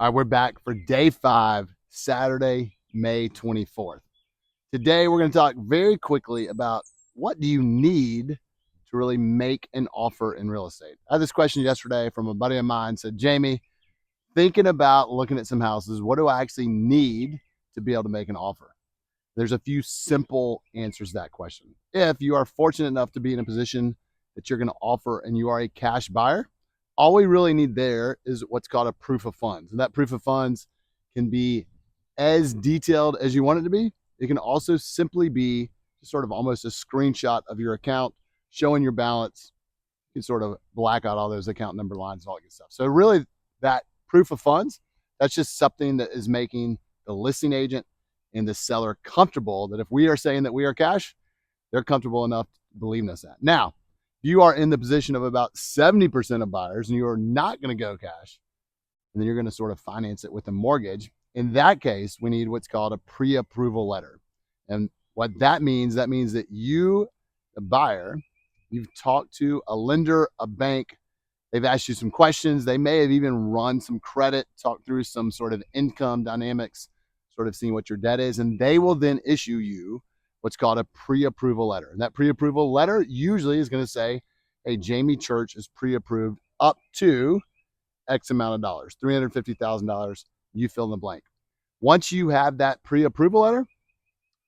All right, we're back for day 5, Saturday, May 24th. Today, we're going to talk very quickly about what do you need to really make an offer in real estate. I had this question yesterday from a buddy of mine, said, Jamie, thinking about looking at some houses, what do I actually need to be able to make an offer? There's a few simple answers to that question. If you are fortunate enough to be in a position that you're going to offer and you are a cash buyer, all we really need there is what's called a proof of funds. And that proof of funds can be as detailed as you want it to be. It can also simply be sort of almost a screenshot of your account showing your balance. You can sort of black out all those account number lines and all that good stuff. So really that proof of funds, that's just something that is making the listing agent and the seller comfortable that if we are saying that we are cash, they're comfortable enough to believe in us that. Now, if you are in the position of about 70% of buyers and you are not going to go cash, and then you're going to sort of finance it with a mortgage, in that case, we need what's called a pre-approval letter. And what that means that you, the buyer, you've talked to a lender, a bank, they've asked you some questions, they may have even run some credit, talked through some sort of income dynamics, sort of seeing what your debt is, and they will then issue you what's called a pre-approval letter. And that pre-approval letter usually is going to say, hey, Jamie Church is pre-approved up to X amount of dollars, $350,000, you fill in the blank. Once you have that pre-approval letter,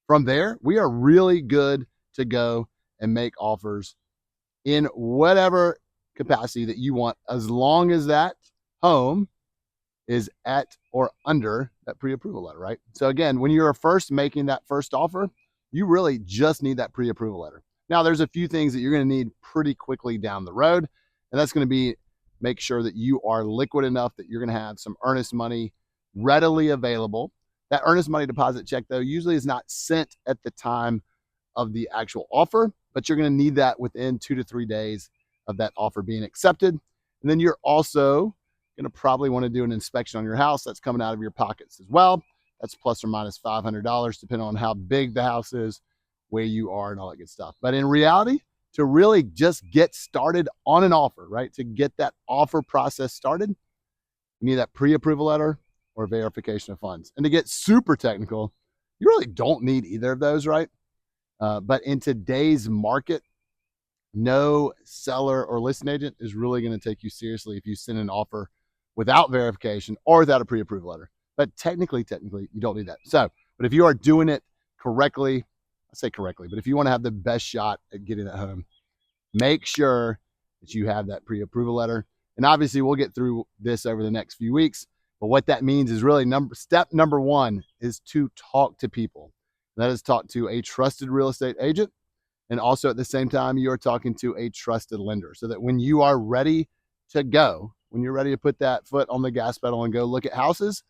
from there, we are really good to go and make offers in whatever capacity that you want, as long as that home is at or under that pre-approval letter, right? So again, when you're first making that first offer, you really just need that pre-approval letter. Now, there's a few things that you're going to need pretty quickly down the road, and that's going to be make sure that you are liquid enough that you're going to have some earnest money readily available. That earnest money deposit check, though, usually is not sent at the time of the actual offer, but you're going to need that within 2 to 3 days of that offer being accepted. And then you're also going to probably want to do an inspection on your house. That's coming out of your pockets as well. That's plus or minus $500, depending on how big the house is, where you are, and all that good stuff. But in reality, to really just get started on an offer, right? To get that offer process started, you need that pre-approval letter or verification of funds. And to get super technical, you really don't need either of those, right? But in today's market, no seller or listing agent is really going to take you seriously if you send an offer without verification or without a pre-approval letter. But technically, you don't need that. So, but if you are doing it correctly, I say correctly, but if you want to have the best shot at getting it home, make sure that you have that pre-approval letter. And obviously, we'll get through this over the next few weeks. But what that means is really step number 1 is to talk to people. That is, talk to a trusted real estate agent. And also at the same time, you are talking to a trusted lender, so that when you are ready to go, when you're ready to put that foot on the gas pedal and go look at houses,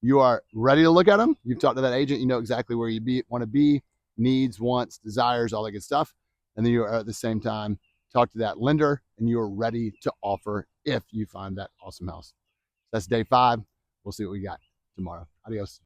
you are ready to look at them. You've talked to that agent. You know exactly where you want to be, needs, wants, desires, all that good stuff. And then you are at the same time talk to that lender, and you are ready to offer if you find that awesome house. That's day 5. We'll see what we got tomorrow. Adios.